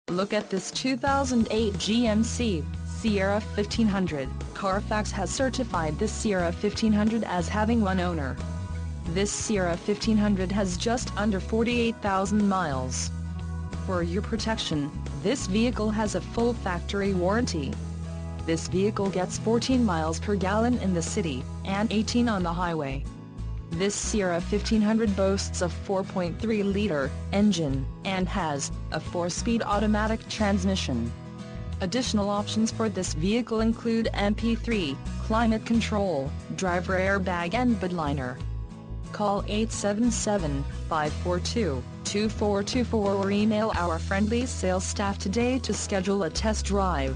Look at this 2008 GMC Sierra 1500. Carfax has certified this Sierra 1500 as having one owner. This Sierra 1500 has just under 48,000 miles. For your protection, this vehicle has a full factory warranty. This vehicle gets 14 miles per gallon in the city, and 18 on the highway. This Sierra 1500 boasts a 4.3-liter engine, and has a 4-speed automatic transmission. Additional options for this vehicle include MP3, climate control, driver airbag and bedliner. Call 877-542-2424 or email our friendly sales staff today to schedule a test drive.